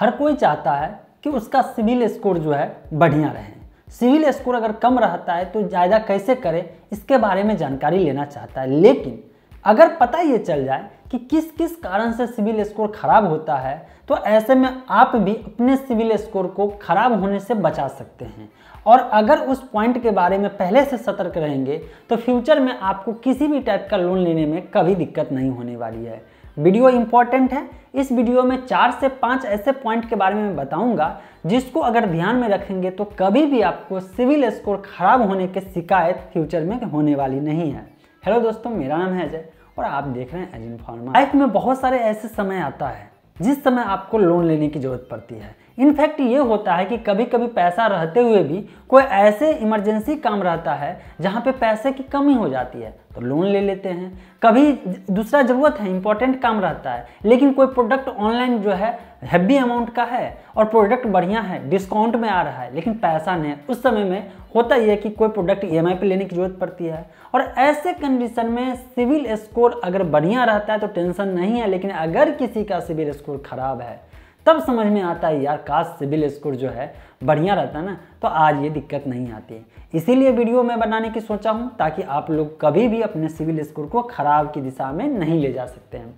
हर कोई चाहता है कि उसका सिविल स्कोर जो है बढ़िया रहे। सिविल स्कोर अगर कम रहता है तो ज़्यादा कैसे करें इसके बारे में जानकारी लेना चाहता है। लेकिन अगर पता ये चल जाए कि किस किस कारण से सिविल स्कोर खराब होता है तो ऐसे में आप भी अपने सिविल स्कोर को खराब होने से बचा सकते हैं। और अगर उस पॉइंट के बारे में पहले से सतर्क रहेंगे तो फ्यूचर में आपको किसी भी टाइप का लोन लेने में कभी दिक्कत नहीं होने वाली है। वीडियो इंपॉर्टेंट है। इस वीडियो में 4 से 5 ऐसे पॉइंट के बारे में बताऊंगा जिसको अगर ध्यान में रखेंगे तो कभी भी आपको सिविल स्कोर खराब होने की शिकायत फ्यूचर में होने वाली नहीं है। हेलो दोस्तों, मेरा नाम है अजय और आप देख रहे हैं एज इन्फॉर्मा। लाइफ में बहुत सारे ऐसे समय आता है जिस समय आपको लोन लेने की जरूरत पड़ती है। इनफैक्ट ये होता है कि कभी कभी पैसा रहते हुए भी कोई ऐसे इमरजेंसी काम रहता है जहाँ पे पैसे की कमी हो जाती है तो लोन ले लेते हैं। कभी दूसरा ज़रूरत है, इंपॉर्टेंट काम रहता है, लेकिन कोई प्रोडक्ट ऑनलाइन जो है हैवी अमाउंट का है और प्रोडक्ट बढ़िया है, डिस्काउंट में आ रहा है, लेकिन पैसा नहीं है। उस समय में होता ही है कि कोई प्रोडक्ट EMI पे लेने की जरूरत पड़ती है। और ऐसे कंडीशन में सिविल स्कोर अगर बढ़िया रहता है तो टेंशन नहीं है, लेकिन अगर किसी का सिविल स्कोर खराब है तब समझ में आता है यार काश सिविल स्कोर जो है बढ़िया रहता ना तो आज ये दिक्कत नहीं आती। इसीलिए वीडियो में बनाने की सोचा हूँ ताकि आप लोग कभी भी अपने सिविल स्कोर को खराब की दिशा में नहीं ले जा सकते हैं।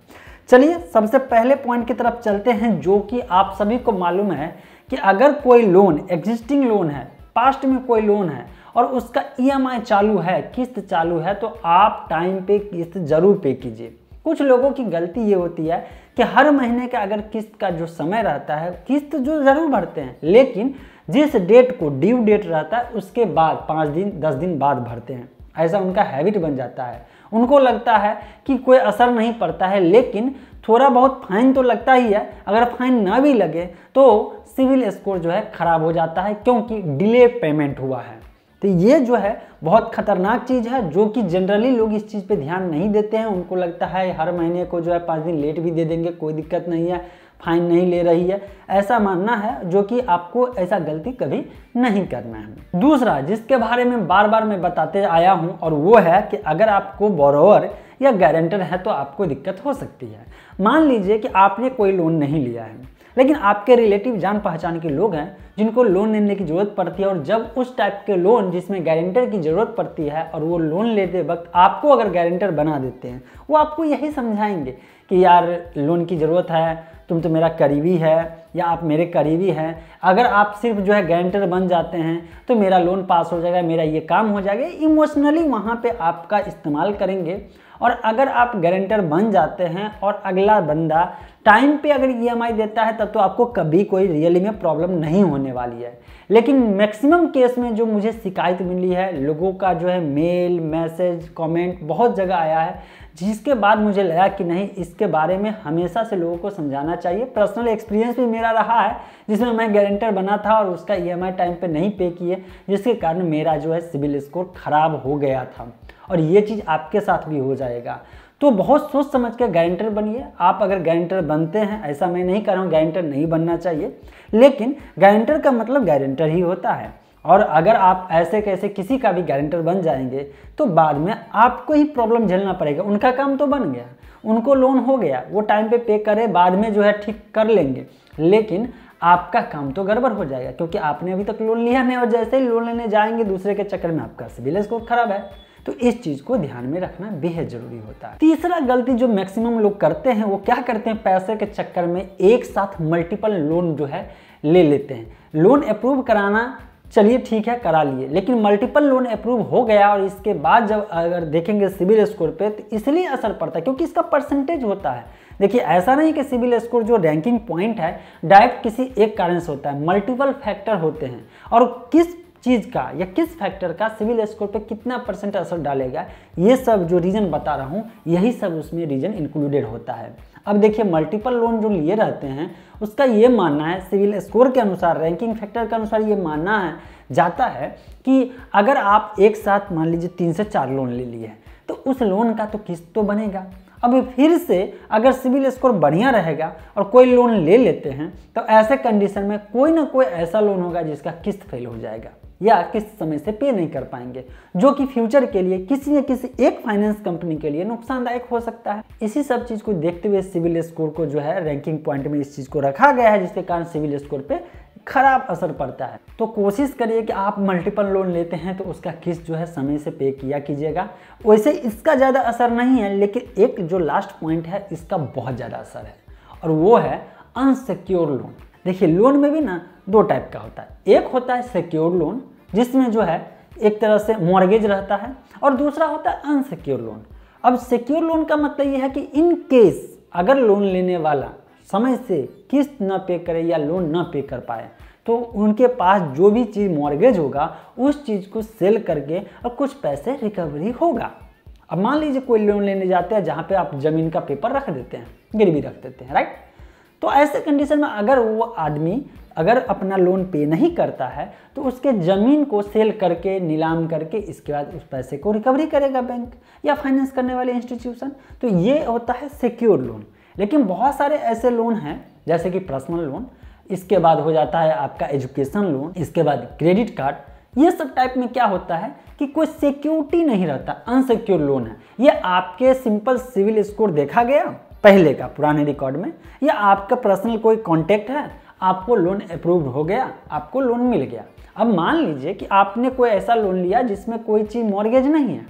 चलिए सबसे पहले पॉइंट की तरफ चलते हैं, जो कि आप सभी को मालूम है कि अगर कोई लोन एग्जिस्टिंग लोन है, पास्ट में कोई लोन है और उसका EMI चालू है, किस्त चालू है, तो आप टाइम पे किस्त जरूर पे कीजिए। कुछ लोगों की गलती ये होती है कि हर महीने का अगर किस्त का जो समय रहता है किस्त जो ज़रूर भरते हैं, लेकिन जिस डेट को ड्यू डेट रहता है उसके बाद 5 दिन 10 दिन बाद भरते हैं। ऐसा उनका हैबिट बन जाता है। उनको लगता है कि कोई असर नहीं पड़ता है, लेकिन थोड़ा बहुत फाइन तो लगता ही है। अगर फाइन ना भी लगे तो सिविल स्कोर जो है ख़राब हो जाता है क्योंकि डिले पेमेंट हुआ है। तो ये जो है बहुत खतरनाक चीज़ है, जो कि जनरली लोग इस चीज़ पे ध्यान नहीं देते हैं। उनको लगता है हर महीने को जो है 5 दिन लेट भी दे देंगे, कोई दिक्कत नहीं है, फाइन नहीं ले रही है, ऐसा मानना है, जो कि आपको ऐसा गलती कभी नहीं करना है। दूसरा जिसके बारे में बार बार मैं बताते आया हूँ और वो है कि अगर आपको बोरोवर या गारंटर है तो आपको दिक्कत हो सकती है। मान लीजिए कि आपने कोई लोन नहीं लिया है, लेकिन आपके रिलेटिव जान पहचान के लोग हैं जिनको लोन लेने की ज़रूरत पड़ती है, और जब उस टाइप के लोन जिसमें गारंटर की ज़रूरत पड़ती है और वो लोन लेते वक्त आपको अगर गारंटर बना देते हैं, वो आपको यही समझाएंगे कि यार लोन की ज़रूरत है, तुम तो मेरा करीबी है या आप मेरे करीबी हैं, अगर आप सिर्फ जो है गारंटर बन जाते हैं तो मेरा लोन पास हो जाएगा, मेरा ये काम हो जाएगा। इमोशनली वहाँ पे आपका इस्तेमाल करेंगे। और अगर आप गारंटर बन जाते हैं और अगला बंदा टाइम पे अगर EMI देता है तब तो आपको कभी कोई रियली में प्रॉब्लम नहीं होने वाली है। लेकिन मैक्सिमम केस में जो मुझे शिकायत मिली है, लोगों का जो है मेल मैसेज कमेंट बहुत जगह आया है, जिसके बाद मुझे लगा कि नहीं, इसके बारे में हमेशा से लोगों को समझाना चाहिए। पर्सनल एक्सपीरियंस भी मेरा रहा है जिसमें मैं गारंटर बना था और उसका EMI टाइम पे नहीं पे किए, जिसके कारण मेरा जो है सिविल स्कोर खराब हो गया था। और ये चीज़ आपके साथ भी हो जाएगा। तो बहुत सोच समझ के गारंटर बनिए। आप अगर गारंटर बनते हैं, ऐसा मैं नहीं कह रहा हूँ गारंटर नहीं बनना चाहिए, लेकिन गारंटर का मतलब गारंटर ही होता है। और अगर आप ऐसे कैसे किसी का भी गारंटर बन जाएंगे तो बाद में आपको ही प्रॉब्लम झेलना पड़ेगा। उनका काम तो बन गया, उनको लोन हो गया, वो टाइम पे करे, बाद में जो है ठीक कर लेंगे, लेकिन आपका काम तो गड़बड़ हो जाएगा क्योंकि आपने अभी तक लोन लिया नहीं, और जैसे ही लोन लेने जाएंगे दूसरे के चक्कर में आपका सिविल स्कोर खराब है। तो इस चीज़ को ध्यान में रखना बेहद जरूरी होता है। तीसरा गलती जो मैक्सिमम लोग करते हैं वो क्या करते हैं, पैसे के चक्कर में एक साथ मल्टीपल लोन जो है ले लेते हैं। लोन अप्रूव कराना चलिए ठीक है, करा लिए, लेकिन मल्टीपल लोन अप्रूव हो गया और इसके बाद जब अगर देखेंगे सिविल स्कोर पे तो इसलिए असर पड़ता है क्योंकि इसका परसेंटेज होता है। देखिए ऐसा नहीं कि सिविल स्कोर जो रैंकिंग पॉइंट है डायरेक्ट किसी एक कारण से होता है, मल्टीपल फैक्टर होते हैं, और किस चीज़ का या किस फैक्टर का सिविल स्कोर पे कितना % असर डालेगा, ये सब जो रीज़न बता रहा हूँ यही सब उसमें रीज़न इंक्लूडेड होता है। अब देखिए मल्टीपल लोन जो लिए रहते हैं उसका ये मानना है, सिविल स्कोर के अनुसार रैंकिंग फैक्टर के अनुसार ये मानना है जाता है कि अगर आप एक साथ मान लीजिए 3 से 4 लोन ले लिए हैं तो उस लोन का तो किस्त तो बनेगा। अब फिर से अगर सिविल स्कोर बढ़िया रहेगा और कोई लोन ले लेते हैं तो ऐसे कंडीशन में कोई ना कोई ऐसा लोन होगा जिसका किस्त फेल हो जाएगा। या किस समय से पे नहीं कर पाएंगे, जो कि फ्यूचर के लिए किसी न किसी एक फाइनेंस कंपनी के लिए नुकसानदायक हो सकता है। इसी सब चीज़ को देखते हुए सिविल स्कोर को जो है रैंकिंग पॉइंट में इस चीज़ को रखा गया है, जिसके कारण सिविल स्कोर पे खराब असर पड़ता है। तो कोशिश करिए कि आप मल्टीपल लोन लेते हैं तो उसका किस्त जो है समय से पे किया कीजिएगा। वैसे इसका ज़्यादा असर नहीं है, लेकिन एक जो लास्ट पॉइंट है इसका बहुत ज़्यादा असर है, और वो है अनसिक्योर लोन। देखिए, लोन में भी ना दो टाइप का होता है। एक होता है सिक्योर लोन, जिसमें जो है एक तरह से मॉर्गेज रहता है, और दूसरा होता है अनसिक्योर लोन। अब सिक्योर लोन का मतलब ये है कि इन केस अगर लोन लेने वाला समय से किस्त न पे करे या लोन न पे कर पाए, तो उनके पास जो भी चीज़ मॉर्गेज होगा उस चीज़ को सेल करके और कुछ पैसे रिकवरी होगा। अब मान लीजिए कोई लोन लेने जाते हैं जहाँ पे आप ज़मीन का पेपर रख देते हैं, गिरवी रख देते हैं, राइट। तो ऐसे कंडीशन में अगर वो आदमी अगर अपना लोन पे नहीं करता है तो उसके ज़मीन को सेल करके, नीलाम करके, इसके बाद उस पैसे को रिकवरी करेगा बैंक या फाइनेंस करने वाले इंस्टीट्यूशन। तो ये होता है सिक्योर लोन। लेकिन बहुत सारे ऐसे लोन हैं जैसे कि पर्सनल लोन, इसके बाद हो जाता है आपका एजुकेशन लोन, इसके बाद क्रेडिट कार्ड। ये सब टाइप में क्या होता है कि कोई सिक्योरिटी नहीं रहता, अनसिक्योर लोन है। ये आपके सिंपल सिविल स्कोर देखा गया पहले का पुराने रिकॉर्ड में, या आपका पर्सनल कोई कॉन्टैक्ट है, आपको लोन अप्रूव्ड हो गया, आपको लोन मिल गया। अब मान लीजिए कि आपने कोई ऐसा लोन लिया जिसमें कोई चीज़ मॉर्गेज नहीं है,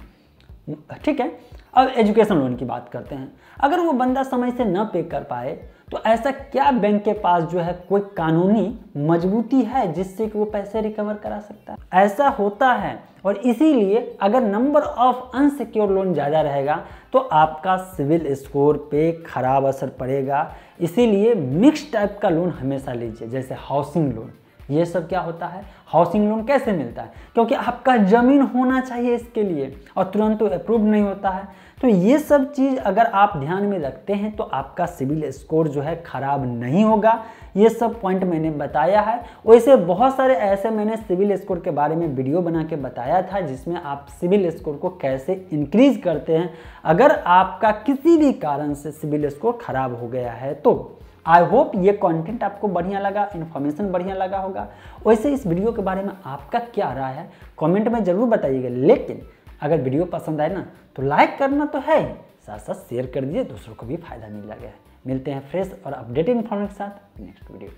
ठीक है। अब एजुकेशन लोन की बात करते हैं। अगर वो बंदा समय से न पे कर पाए तो ऐसा क्या बैंक के पास जो है कोई कानूनी मजबूती है जिससे कि वो पैसे रिकवर करा सकता है? ऐसा होता है, और इसीलिए अगर नंबर ऑफ अनसिक्योर लोन ज़्यादा रहेगा तो आपका सिविल स्कोर पे खराब असर पड़ेगा। इसीलिए मिक्स टाइप का लोन हमेशा लीजिए, जैसे हाउसिंग लोन। ये सब क्या होता है, हाउसिंग लोन कैसे मिलता है? क्योंकि आपका ज़मीन होना चाहिए इसके लिए, और तुरंत तो अप्रूव नहीं होता है। तो ये सब चीज़ अगर आप ध्यान में रखते हैं तो आपका सिविल स्कोर जो है ख़राब नहीं होगा। ये सब पॉइंट मैंने बताया है। वैसे बहुत सारे ऐसे मैंने सिविल स्कोर के बारे में वीडियो बना के बताया था, जिसमें आप सिविल स्कोर को कैसे इंक्रीज करते हैं अगर आपका किसी भी कारण से सिविल स्कोर ख़राब हो गया है। तो आई होप ये कंटेंट आपको बढ़िया लगा, इन्फॉर्मेशन बढ़िया लगा होगा। वैसे इस वीडियो के बारे में आपका क्या राय है कमेंट में ज़रूर बताइएगा। लेकिन अगर वीडियो पसंद आए ना तो लाइक करना तो है, साथ साथ शेयर कर दीजिए, दूसरों को भी फायदा मिल लगे। मिलते हैं फ्रेश और अपडेटेड इन्फॉर्मेशन के साथ नेक्स्ट वीडियो।